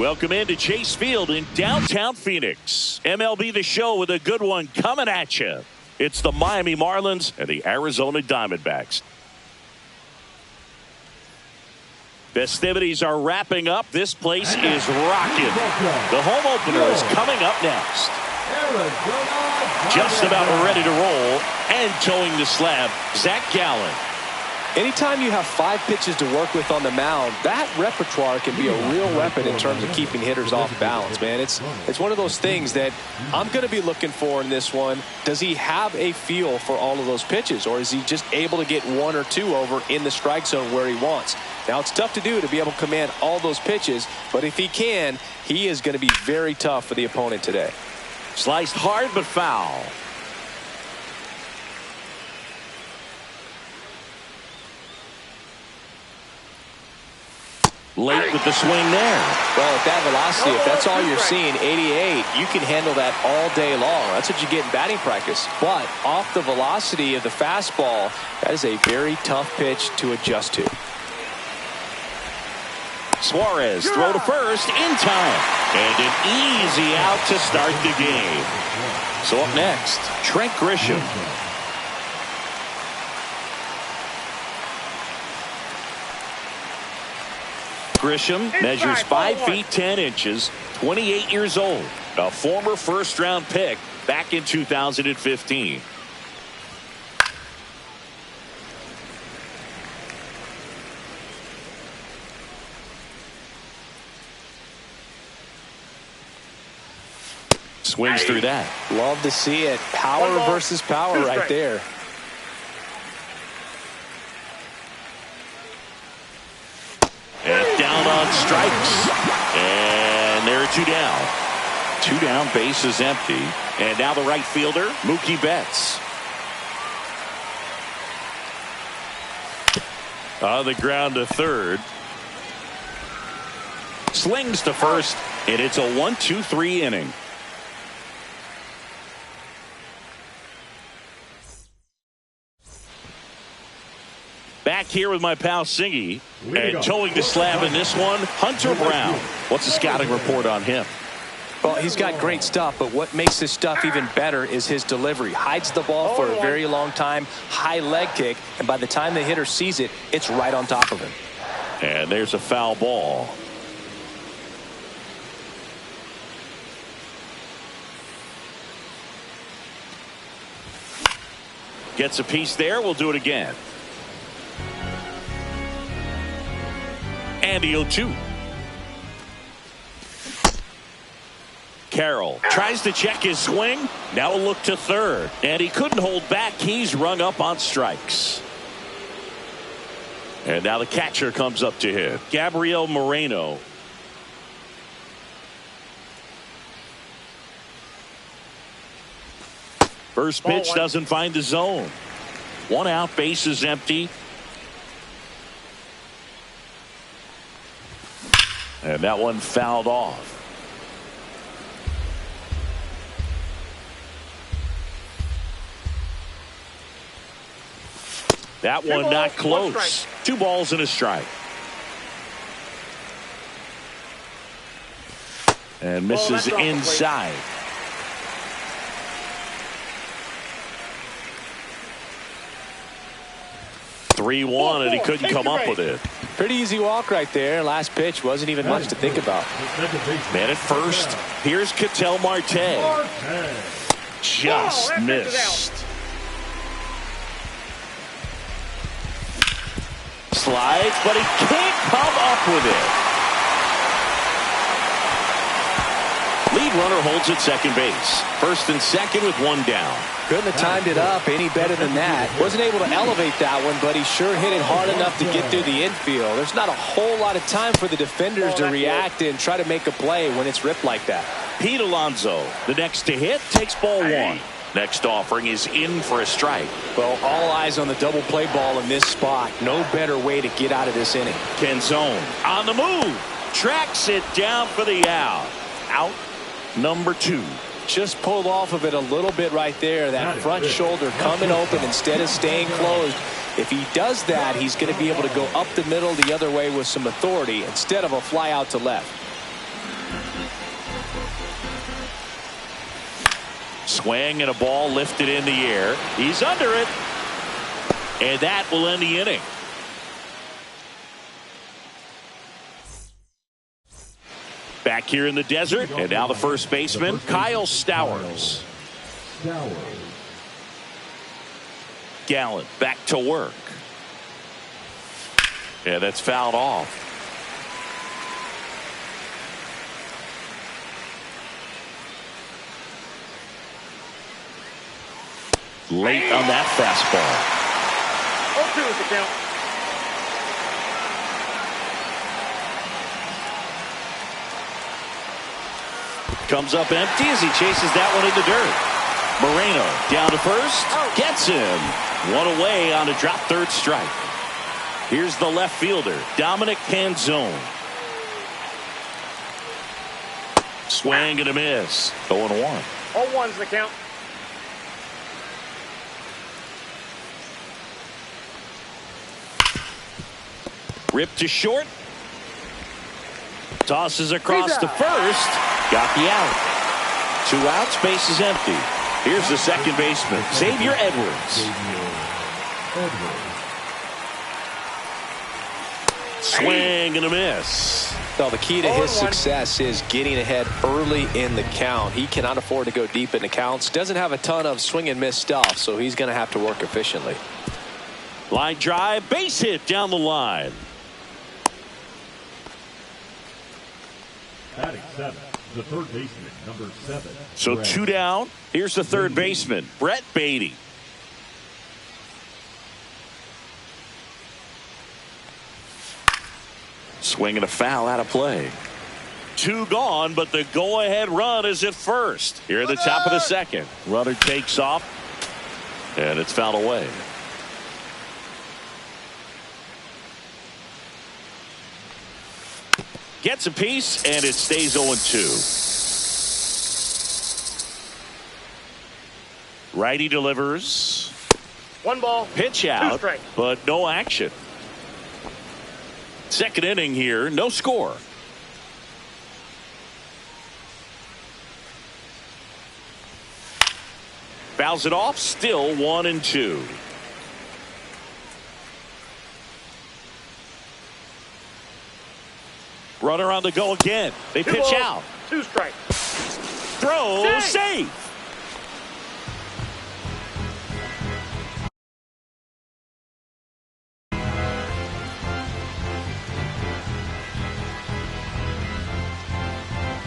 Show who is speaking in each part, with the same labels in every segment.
Speaker 1: Welcome into Chase Field in downtown Phoenix. MLB The Show with a good one coming at you. It's the Miami Marlins and the Arizona Diamondbacks. Festivities are wrapping up. This place is rocking. The home opener is coming up next. Just about ready to roll and towing the slab, Zach Gallen.
Speaker 2: Anytime you have 5 pitches to work with on the mound, that repertoire can be a real weapon in terms of keeping hitters off balance, man. It's one of those things that I'm going to be looking for in this one. Does he have a feel for all of those pitches, or is he just able to get 1 or 2 over in the strike zone where he wants? Now, it's tough to do to be able to command all those pitches, but if he can, he is going to be very tough for the opponent today.
Speaker 1: Sliced hard but foul. Late with the swing there.
Speaker 2: Well, at that velocity, if that's all you're seeing, 88, you can handle that all day long. That's what you get in batting practice. But off the velocity of the fastball, that is a very tough pitch to adjust to.
Speaker 1: Suarez throw to first in time. And an easy out to start the game. So up next, Trent Grisham. Grisham measures 5 feet 10 inches, 28 years old, a former first-round pick back in 2015. Swings through that.
Speaker 2: Love to see it. Power versus power right there.
Speaker 1: And down on strikes. And there are 2 down. 2 down, base is empty. And now the right fielder, Mookie Betts. On the ground to third. Slings to first. And it's a 1-2-3 inning. Back here with my pal Singy, and towing the slab in this one, Hunter Brown. What's the scouting report on him?
Speaker 2: Well, he's got great stuff, but what makes this stuff even better is his delivery. Hides the ball for a very long time, high leg kick, and by the time the hitter sees it, it's right on top of him.
Speaker 1: And there's a foul ball. Gets a piece there. We'll do it again. And the 0-2. Carroll tries to check his swing. Now a look to third. And he couldn't hold back. He's rung up on strikes. And now the catcher comes up to hit. Gabriel Moreno. First pitch doesn't find the zone. 1 out, base is empty. And that one fouled off. That one not close. 2 balls and a strike. And misses inside. (3-1) and he couldn't come up with it.
Speaker 2: Pretty easy walk right there. Last pitch wasn't even much to think about.
Speaker 1: Man at first. Here's Ketel Marte. Just missed. Slides, but he can't come up with it. Lead runner holds at second base. First and second with 1 down.
Speaker 2: Couldn't have timed it up any better than that. Wasn't able to elevate that one, but he sure hit it hard enough to get through the infield. There's not a whole lot of time for the defenders to react and try to make a play when it's ripped like that.
Speaker 1: Pete Alonso, the next to hit, takes ball 1. Next offering is in for a strike.
Speaker 2: Well, all eyes on the double play ball in this spot. No better way to get out of this inning.
Speaker 1: Canzone on the move. Tracks it down for the out. Out number 2.
Speaker 2: Just pulled off of it a little bit right there. That front shoulder coming open instead of staying closed. If he does that, he's going to be able to go up the middle the other way with some authority instead of a fly out to left.
Speaker 1: Swing and a ball lifted in the air. He's under it. And that will end the inning. Back here in the desert, and now the first baseman, Kyle Stowers. Gallen back to work. Yeah, that's fouled off. Late on that fastball.
Speaker 3: 0-2 is the count.
Speaker 1: Comes up empty as he chases that one in the dirt. Moreno down to first. Gets him. One away on a drop third strike. Here's the left fielder, Dominic Canzone. Swing and a miss. 0-1.
Speaker 3: 0-1 is the count.
Speaker 1: Ripped to short. Tosses across to first. Got the out. 2 outs, base is empty. Here's the second baseman, Xavier Edwards. Swing and a miss.
Speaker 2: Well, the key to his success is getting ahead early in the count. He cannot afford to go deep in the counts. Doesn't have a ton of swing and miss stuff, so he's going to have to work efficiently.
Speaker 1: Line drive, base hit down the line.
Speaker 4: Batting 7, the third baseman, number 7.
Speaker 1: So 2 down. Here's the third baseman, Brett Beatty. Swing and a foul out of play. 2 gone, but the go-ahead run is at first. Here at the top of the second. Runner takes off, and it's fouled away. Gets a piece, and it stays 0-2. Righty delivers.
Speaker 3: 1 ball.
Speaker 1: Pitch out, but no action. Second inning here, no score. Fouls it off, still 1-2. Runner on the go again. They pitch out.
Speaker 3: 2 strikes.
Speaker 1: Throw, save.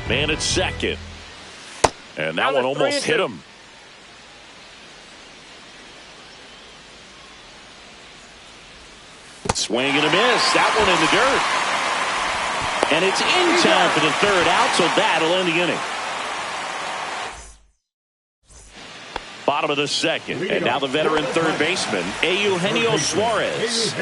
Speaker 1: Man at second. And that one almost hit him. Swing and a miss. That one in the dirt. And it's in time for the third out, so that'll end the inning. Bottom of the second. And now the veteran third baseman, Eugenio Suarez.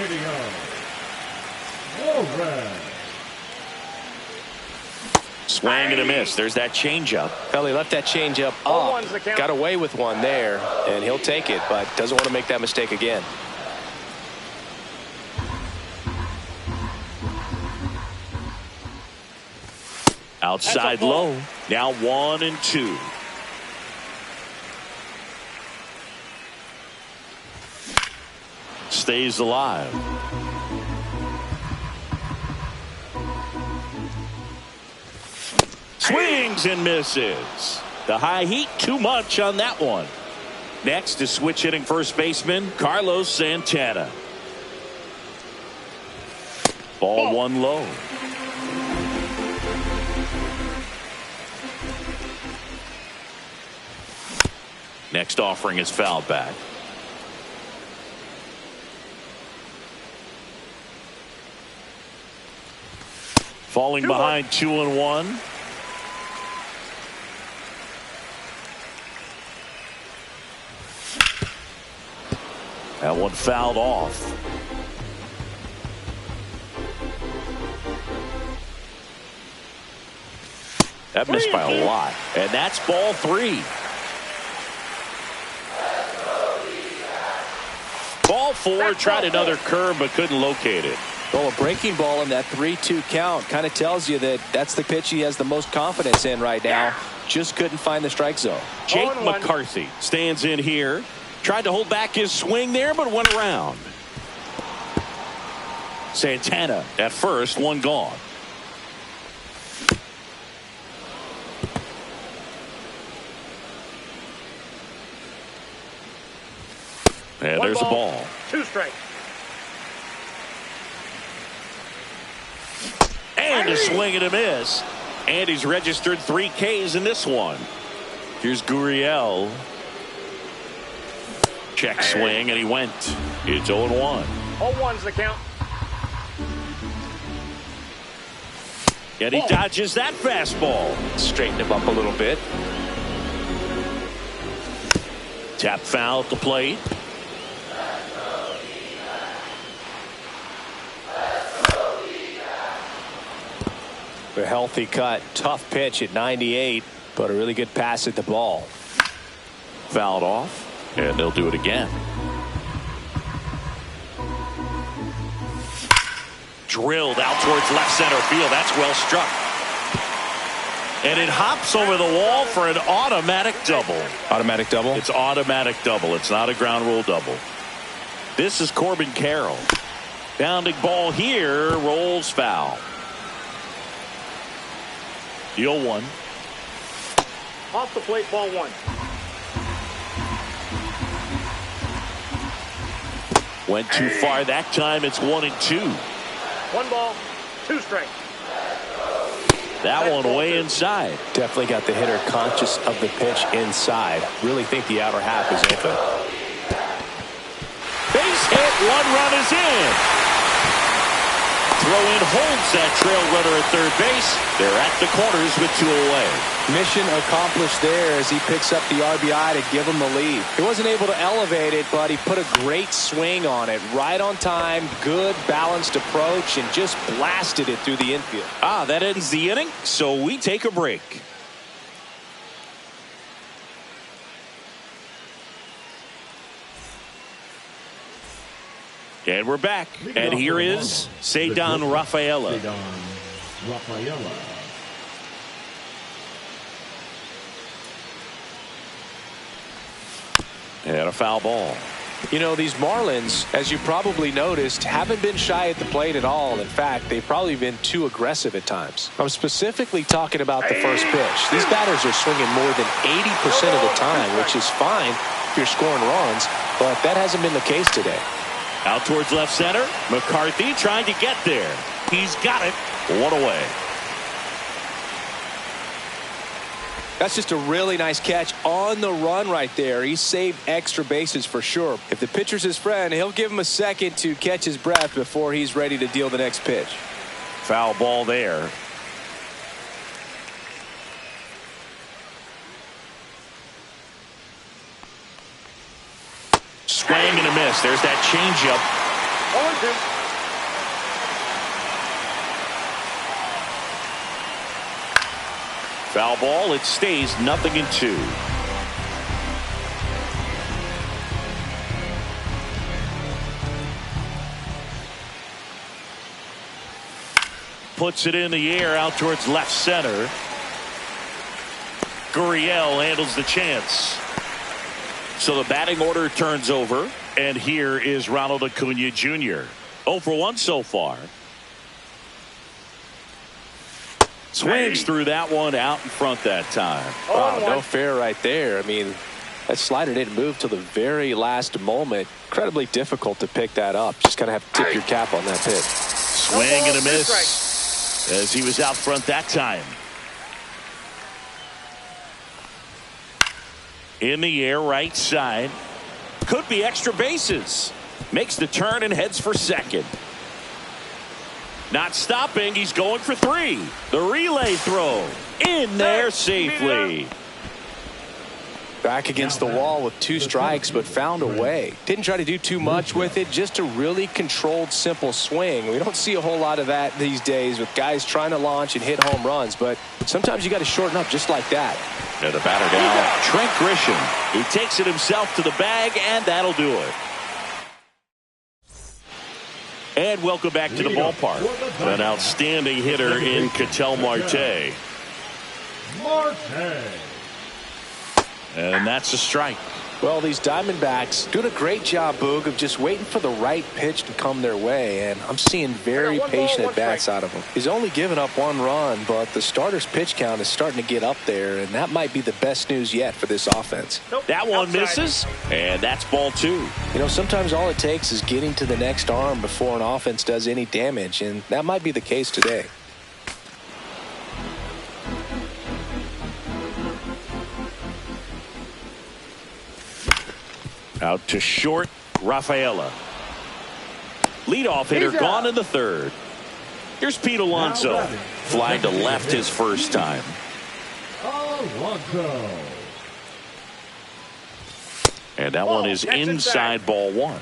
Speaker 1: Swing and a miss. There's that changeup.
Speaker 2: Well, he left that changeup up. Got away with one there, and he'll take it, but doesn't want to make that mistake again.
Speaker 1: Outside low. Now 1-2. Stays alive. Swings and misses. The high heat, too much on that one. Next is switch hitting first baseman, Carlos Santana. Ball 1 low. Next offering is fouled back. Falling behind 2-1. That one fouled off. That missed by a lot. And that's ball 3. Ball 4, tried another curve but couldn't locate it.
Speaker 2: Well, a breaking ball in that 3-2 count kind of tells you that that's the pitch he has the most confidence in right now. just couldn't find the strike zone.
Speaker 1: Jake
Speaker 3: 0-1.
Speaker 1: McCarthy stands in here. Tried to hold back his swing there, but went around. Santana at first, one gone. And there's a ball.
Speaker 3: 2 strikes.
Speaker 1: And a swing and a miss. And he's registered 3 Ks in this one. Here's Gurriel. Check swing, and he went. It's 0-1.
Speaker 3: 0-1's the count.
Speaker 1: And he dodges that fastball.
Speaker 2: Straighten him up a little bit.
Speaker 1: Tap foul at the plate.
Speaker 2: A healthy cut. Tough pitch at 98, but a really good pass at the ball.
Speaker 1: Fouled off, and they'll do it again. Drilled out towards left center field. That's well struck. And it hops over the wall for an automatic double.
Speaker 2: Automatic double?
Speaker 1: It's automatic double. It's not a ground rule double. This is Corbin Carroll. Bounding ball here, rolls foul. The 0-1.
Speaker 3: Off the plate, ball 1.
Speaker 1: Went too far that time. It's 1-2.
Speaker 3: 1 ball, 2 strikes.
Speaker 1: That one way inside.
Speaker 2: Definitely got the hitter conscious of the pitch inside. Really think the outer half is open.
Speaker 1: Base hit. 1 run is in. Throw in holds that trail runner at third base. They're at the corners with 2 away.
Speaker 2: Mission accomplished there as he picks up the RBI to give him the lead. He wasn't able to elevate it, but he put a great swing on it. Right on time, good balanced approach, and just blasted it through the infield.
Speaker 1: That ends the inning, so we take a break. And we're back. And here is Ceddanne Rafaela.
Speaker 4: Ceddanne Rafaela.
Speaker 1: And a foul ball.
Speaker 2: You know, these Marlins, as you probably noticed, haven't been shy at the plate at all. In fact, they've probably been too aggressive at times. I'm specifically talking about the first pitch. These batters are swinging more than 80% of the time, which is fine if you're scoring runs, but that hasn't been the case today.
Speaker 1: Out towards left center. McCarthy trying to get there. He's got it. 1 away.
Speaker 2: That's just a really nice catch on the run right there. He saved extra bases for sure. If the pitcher's his friend, he'll give him a second to catch his breath before he's ready to deal the next pitch.
Speaker 1: Foul ball there. Swing and a miss. There's that changeup.
Speaker 3: 0-2.
Speaker 1: Foul ball. It stays 0-2. Puts it in the air out towards left center. Gurriel handles the chance. So the batting order turns over, and here is Ronald Acuna Jr. 0 for 1 so far. Swings through that one out in front that time.
Speaker 2: Wow, no fair right there. I mean, that slider didn't move till the very last moment. Incredibly difficult to pick that up. Just kind of have to tip your cap on that pitch.
Speaker 1: Swing and a miss as he was out front that time. In the air, right side. Could be extra bases. Makes the turn and heads for second. Not stopping. He's going for 3. The relay throw. In there safely.
Speaker 2: Back against the wall with 2 strikes, but found a way. Didn't try to do too much with it. Just a really controlled, simple swing. We don't see a whole lot of that these days with guys trying to launch and hit home runs, but sometimes you got to shorten up just like that.
Speaker 1: And the batter down, Trent Grisham. He takes it himself to the bag, and that'll do it. And welcome back to the ballpark. An outstanding hitter in Ketel Marte.
Speaker 4: Marte.
Speaker 1: And that's a strike.
Speaker 2: Well, these Diamondbacks doing a great job, Boog, of just waiting for the right pitch to come their way, and I'm seeing very patient at-bats out of them. He's only given up 1 run, but the starter's pitch count is starting to get up there, and that might be the best news yet for this offense.
Speaker 1: That one misses, and that's ball 2.
Speaker 2: You know, sometimes all it takes is getting to the next arm before an offense does any damage, and that might be the case today.
Speaker 1: Out to short, Rafaela. Leadoff hitter gone in the 3rd. Here's Pete Alonso. Fly to left his first time.
Speaker 4: Alonso.
Speaker 1: And that one is inside ball 1.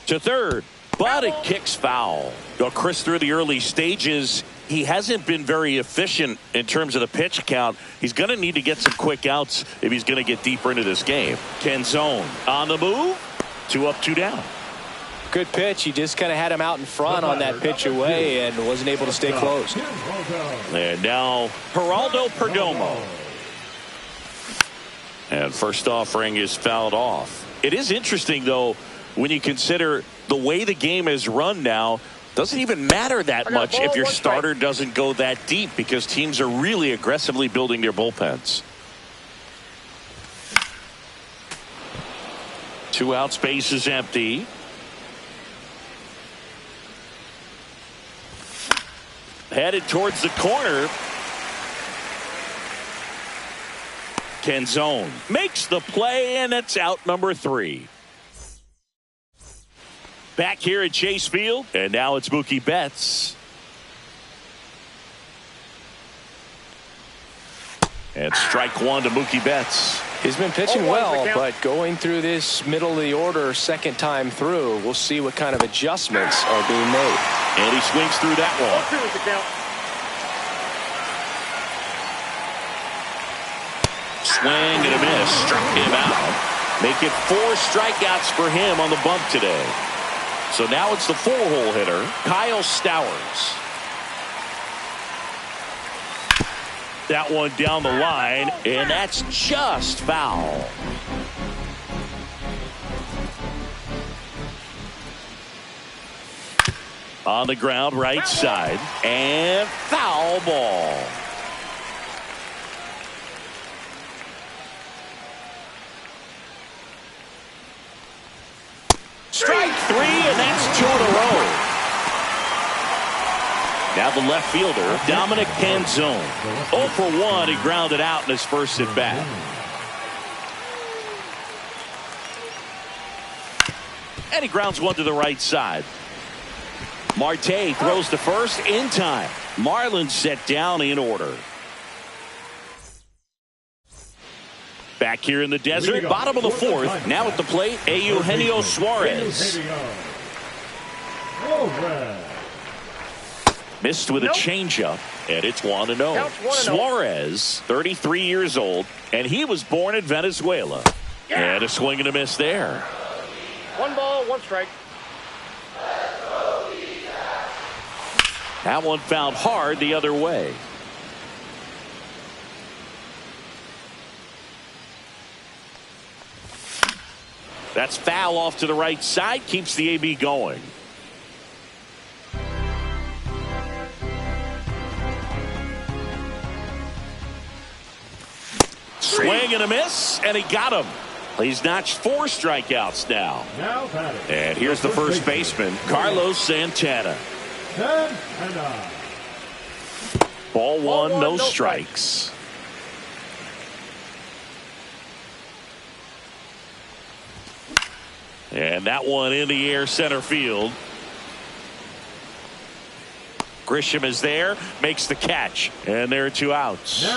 Speaker 1: To 3rd, but it kicks foul. Well, Chris, through the early stages, he hasn't been very efficient in terms of the pitch count. He's going to need to get some quick outs if he's going to get deeper into this game. Canzone on the move. 2 up, 2 down.
Speaker 2: Good pitch. He just kind of had him out in front on that pitch away and wasn't able to stay close.
Speaker 1: And now Geraldo Perdomo. And first offering is fouled off. It is interesting, though, when you consider the way the game is run now. Doesn't even matter that much if your starter doesn't go that deep, because teams are really aggressively building their bullpens. 2 out, space is empty. Headed towards the corner. Canzone makes the play, and it's out number 3. Back here at Chase Field, and now it's Mookie Betts. And strike 1 to Mookie Betts.
Speaker 2: He's been pitching well, but going through this middle of the order second time through, we'll see what kind of adjustments are being made.
Speaker 1: And he swings through that one. Swing and a miss. Struck him out. Make it 4 strikeouts for him on the bump today. So now it's the 4-hole hitter, Kyle Stowers. That one down the line, and that's just foul. On the ground, right side, and foul ball. Strike 3, and that's 2 in a row. Now the left fielder, Dominic Canzone. 0 for 1, he grounded out in his first at bat. And he grounds one to the right side. Marte throws to first in time. Marlins set down in order. Back here in the desert, bottom of the 4th. Now at the plate, Eugenio Suarez. Missed with a changeup, and it's 1-0. Suarez, 33 years old, and he was born in Venezuela. And a swing and a miss there.
Speaker 3: 1 ball, 1 strike.
Speaker 1: That one found hard the other way. That's foul off to the right side, keeps the AB going. Swing and a miss, and he got him. He's notched 4 strikeouts now. And here's the first baseman, Carlos Santana. Ball 1, no strikes. And that one in the air center field. Grisham is there, makes the catch, and there are 2 outs.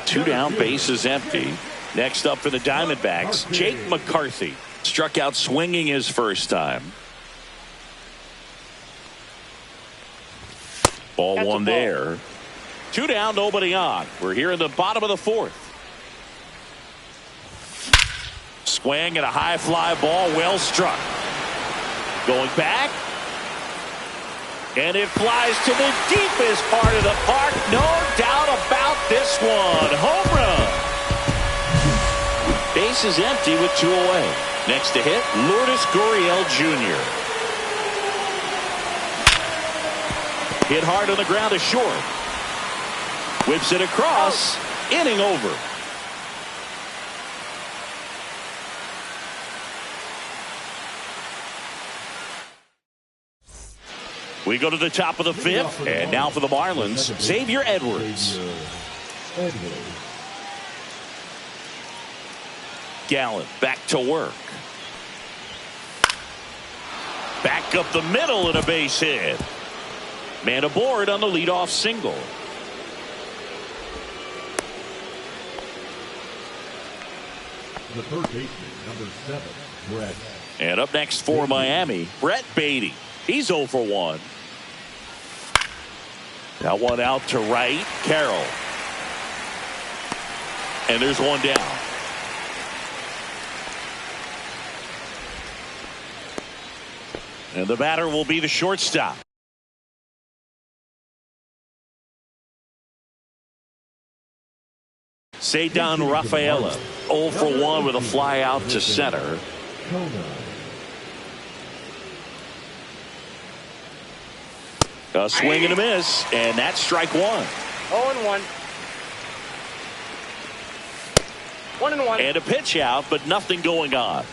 Speaker 1: 2 down, base is empty. Next up for the Diamondbacks, Jake McCarthy. Struck out swinging his first time. Ball 1 there. 2 down, nobody on. We're here in the bottom of the 4th. Swing and a high fly ball, well struck. Going back. And it flies to the deepest part of the park. No doubt about this one. Home run. Base is empty with 2 away. Next to hit, Lourdes Gurriel Jr. Hit hard on the ground to short. Whips it across. Inning over. We go to the top of the 5th, and now for the Marlins, Xavier Edwards. Gallen back to work. Back up the middle and a base hit. Man aboard on the leadoff single.
Speaker 4: The third baseman, number 7, Brett.
Speaker 1: And up next for Miami, Brett Beatty. He's 0 for 1. That one out to right, Carroll. And there's one down. And the batter will be the shortstop. Ceddanne Rafaela, 0 for 1 with a fly out to center. A swing and a miss, and that's strike 1.
Speaker 3: 0-1. 1-1.
Speaker 1: And a pitch out, but nothing going on.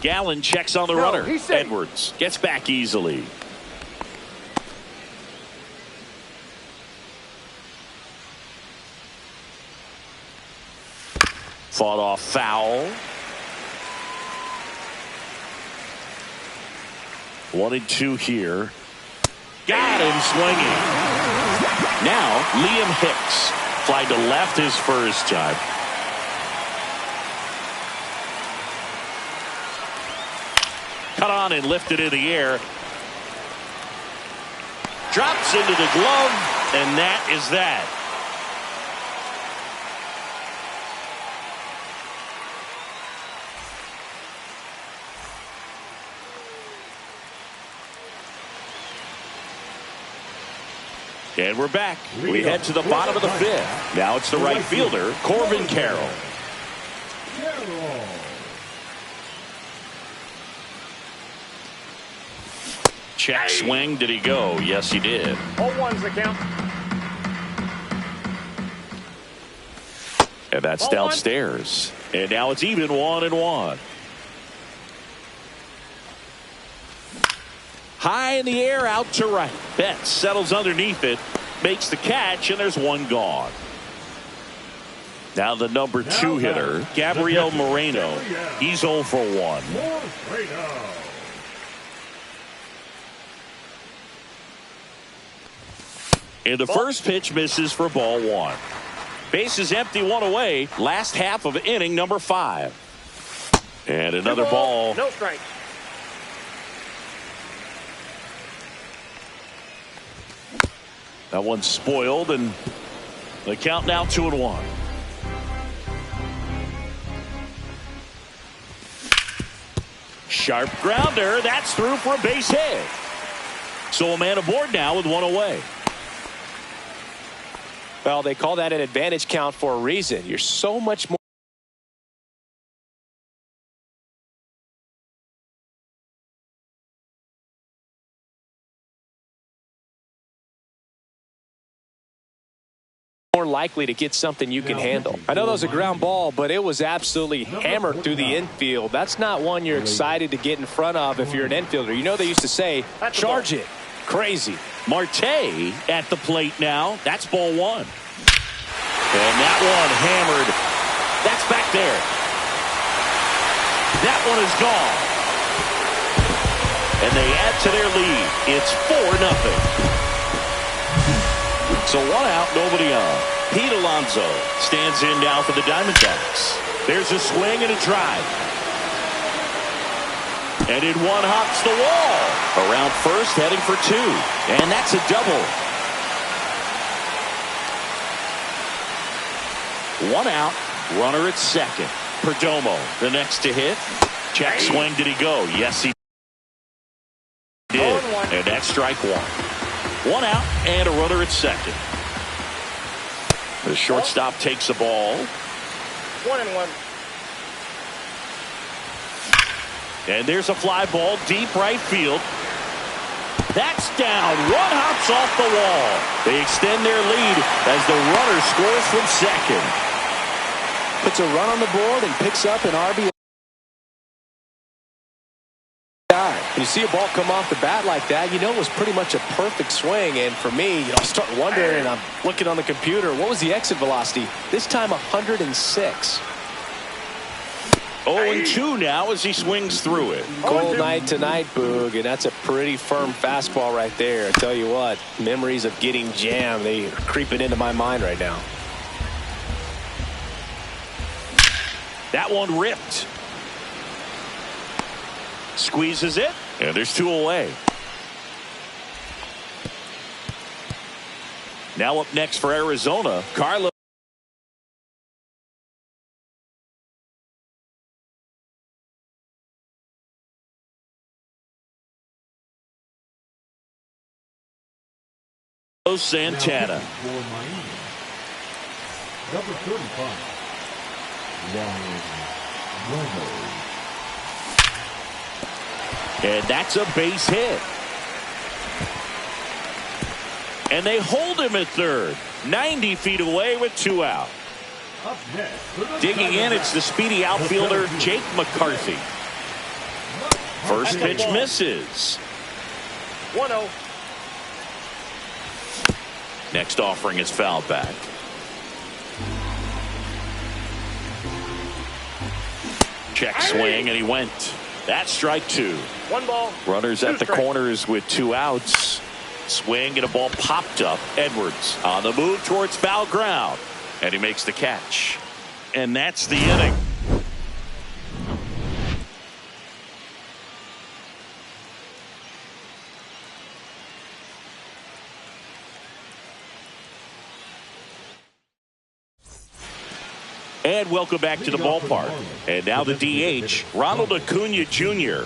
Speaker 1: Gallen checks on the runner. Edwards gets back easily. Fought off foul. 1-2 here. Got him swinging. Now Liam Hicks flied to left his first time. Cut on and lifted in the air. Drops into the glove, and that is that. And we're back. We head to the bottom of the 5th. Now it's the right fielder, Corbin Carroll. Check swing. Did he go? Yes, he did.
Speaker 3: 0-1's the count.
Speaker 1: And that's downstairs. And now it's even 1-1. High in the air, out to right. Betts settles underneath it, makes the catch, and there's one gone. Now the number 2 hitter, Gabriel Moreno. He's 0 for 1. And the first pitch misses for ball 1. Base is empty, 1 away. Last half of inning number 5. And another ball.
Speaker 3: No strike.
Speaker 1: That one's spoiled, and the count now 2-1. Sharp grounder. That's through for a base hit. So a man aboard now with 1 away.
Speaker 2: Well, they call that an advantage count for a reason. You're so much more likely to get something you can handle. I know that was a ground ball, but it was absolutely hammered through the infield. That's not one you're excited to get in front of if you're an infielder. You know they used to say, charge it. Crazy.
Speaker 1: Marte at the plate now. That's ball 1. And that one hammered. That's back there. That one is gone. And they add to their lead. It's 4-0. So 1 out, nobody on. Pete Alonso stands in now for the Diamondbacks. There's a swing and a drive. And it one hops the wall. Around first, heading for 2. And that's a double. One out. Runner at second. Perdomo, the next to hit. Check swing. Did he go? Yes, he did. And that's strike one. One out and a runner at second. The shortstop takes the ball.
Speaker 3: 1-1.
Speaker 1: And there's a fly ball deep right field. That's down. One hops off the wall. They extend their lead as the runner scores from second.
Speaker 2: Puts a run on the board and picks up an RBI. When you see a ball come off the bat like that, you know it was pretty much a perfect swing. And for me, I start wondering, and I'm looking on the computer, what was the exit velocity? This time 106.
Speaker 1: 0-2 now as he swings through it.
Speaker 2: Cold night tonight, Boog, and that's a pretty firm fastball right there. I tell you what, memories of getting jammed, they are creeping into my mind right now.
Speaker 1: That one ripped. Squeezes it, and there's two away. Now up next for Arizona, Carlos Santana.
Speaker 4: For Miami, number 35, Romo.
Speaker 1: And that's a base hit. And they hold him at third. 90 feet away with two out.
Speaker 4: Up next,
Speaker 1: Digging in, it's the speedy outfielder Jake McCarthy. First pitch misses.
Speaker 3: 1-0.
Speaker 1: Next offering is fouled back. Check swing, and he went. That's strike two.
Speaker 3: 1 ball.
Speaker 1: Runners at the corners with two outs. Swing and a ball popped up. Edwards on the move towards foul ground. And he makes the catch. And that's the inning. And welcome back to the ballpark. And now the DH, Ronald Acuna Jr.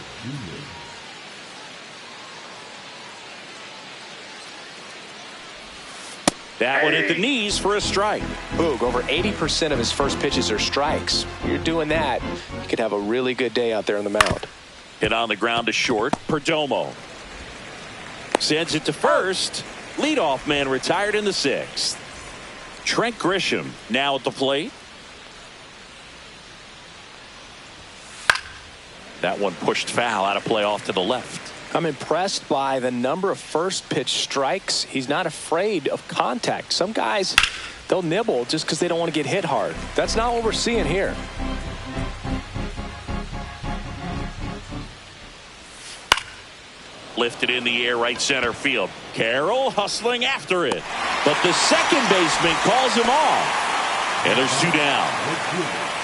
Speaker 1: That one hit the knees for a strike.
Speaker 2: Boog, over 80% of his first pitches are strikes. You're doing that, you could have a really good day out there on the mound.
Speaker 1: Hit on the ground to short. Perdomo sends it to first. Leadoff man retired in the sixth. Trent Grisham now at the plate. That one pushed foul, out of play off to the left.
Speaker 2: I'm impressed by the number of first pitch strikes. He's not afraid of contact. Some guys, they'll nibble just because they don't want to get hit hard. That's not what we're seeing here.
Speaker 1: Lifted in the air, right center field. Carroll hustling after it. But the second baseman calls him off. And there's two down.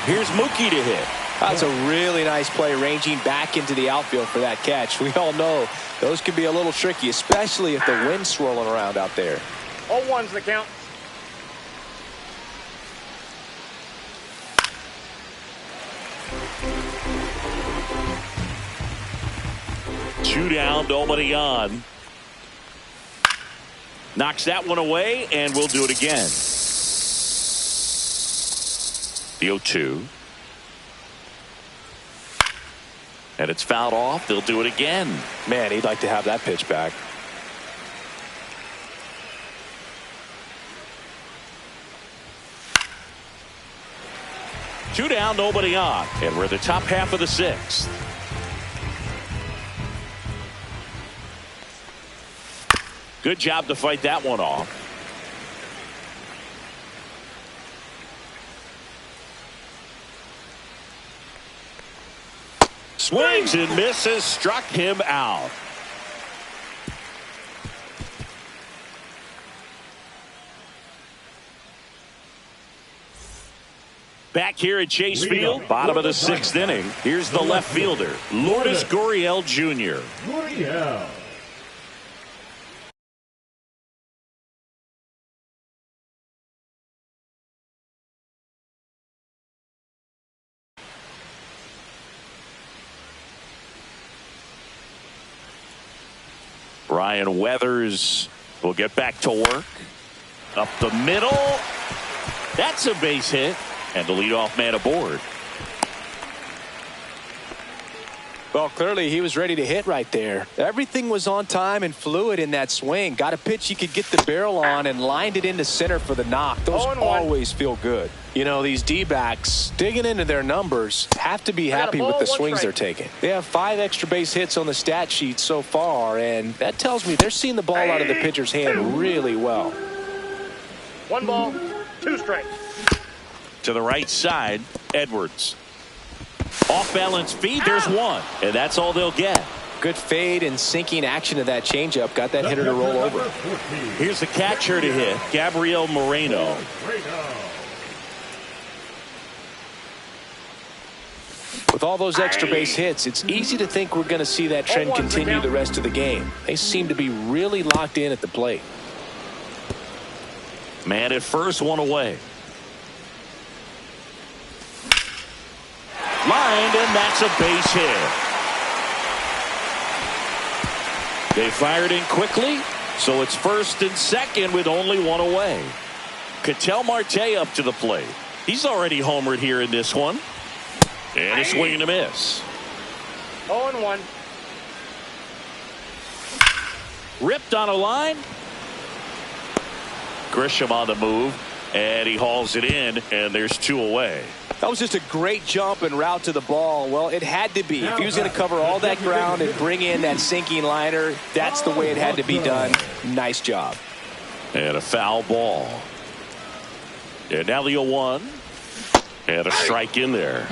Speaker 1: Here's Mookie to hit.
Speaker 2: That's a really nice play, ranging back into the outfield for that catch. We all know those can be a little tricky, especially if the wind's swirling around out there.
Speaker 3: 0-1's the count.
Speaker 1: Two down, nobody on. Knocks that one away, and we'll do it again. The 0-2. And it's fouled off. They'll do it again.
Speaker 2: Man, he'd like to have that pitch back.
Speaker 1: Two down, nobody on. And we're the top half of the sixth. Good job to fight that one off. Swings and misses, struck him out. Back here at Chase Field, bottom of the sixth inning. Here's the left fielder, Lourdes Gurriel Jr.
Speaker 4: Gurriel.
Speaker 1: Ryan Weathers will get back to work. Up the middle. That's a base hit. And the leadoff man aboard.
Speaker 2: Well, clearly he was ready to hit right there. Everything was on time and fluid in that swing. Got a pitch he could get the barrel on and lined it into center for the knock. Those always feel good. You know, these D-backs, digging into their numbers, have to be happy with the swings they're taking. They have 5 extra base hits on the stat sheet so far, and that tells me they're seeing the ball out of the pitcher's hand really well.
Speaker 3: 1 ball, 2 strikes.
Speaker 1: To the right side, Edwards. Off balance feed, there's 1. And that's all they'll get.
Speaker 2: Good fade and sinking action to that changeup. Got that hitter to roll over.
Speaker 1: Here's the catcher to hit, Gabriel Moreno.
Speaker 2: With all those extra base hits, it's easy to think we're going to see that trend continue the rest of the game. They seem to be really locked in at the plate.
Speaker 1: Man at first, 1 away. Lined, and that's a base hit. They fired in quickly, so it's first and second with only 1 away. Ketel Marte up to the plate. He's already homered here in this one. And a swing and a miss.
Speaker 3: 0-1.
Speaker 1: Ripped on a line. Grisham on the move, and he hauls it in, and there's 2 away.
Speaker 2: That was just a great jump and route to the ball. Well, it had to be. If he was going to cover all that ground and bring in that sinking liner, that's the way it had to be done. Nice job.
Speaker 1: And a foul ball. And now the 0-1. And a strike in there.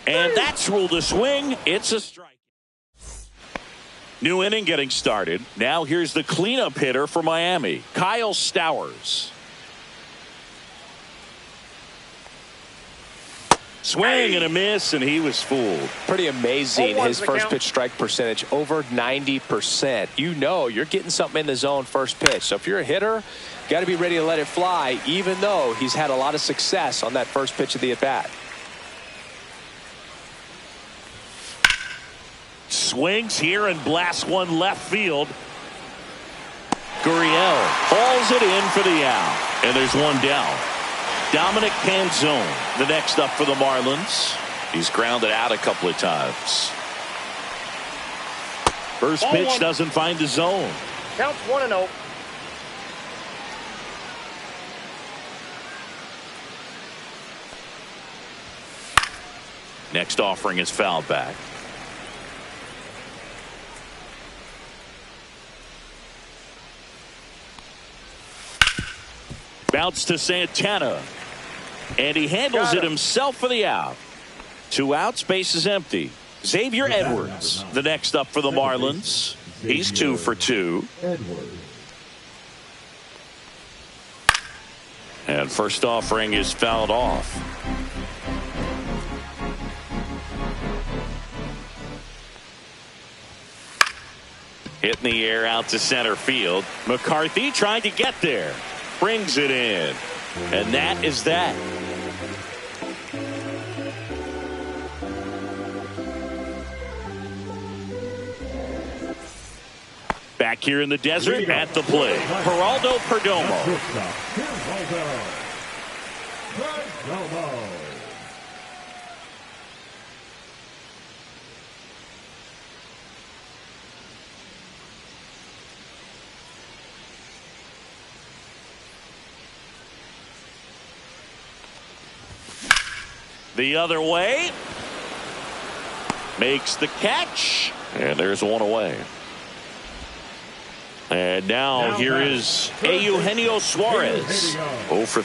Speaker 1: And that's ruled a swing. It's a strike. New inning getting started. Now here's the cleanup hitter for Miami, Kyle Stowers. Swing and a miss, and he was fooled.
Speaker 2: Pretty amazing. His first pitch strike percentage over 90%. You know you're getting something in the zone first pitch. So if you're a hitter, you got to be ready to let it fly, even though he's had a lot of success on that first pitch of the at-bat.
Speaker 1: Swings here and blasts one left field. Gurriel hauls it in for the out. And there's 1 down. Dominic Canzone, the next up for the Marlins. He's grounded out a couple of times. First pitch doesn't find the zone.
Speaker 3: Counts 1-0.
Speaker 1: Next offering is fouled back. Bounce to Santana. And he handles it himself for the out. 2 outs, base is empty. Xavier Edwards, the next up for the Marlins. He's 2 for 2. And first offering is fouled off. Hit in the air out to center field. McCarthy trying to get there. Brings it in. And that is that. Back here in the desert at the plate, Geraldo Perdomo. The other way. Makes the catch. And there's 1 away. And now here is Eugenio Suarez. 0 for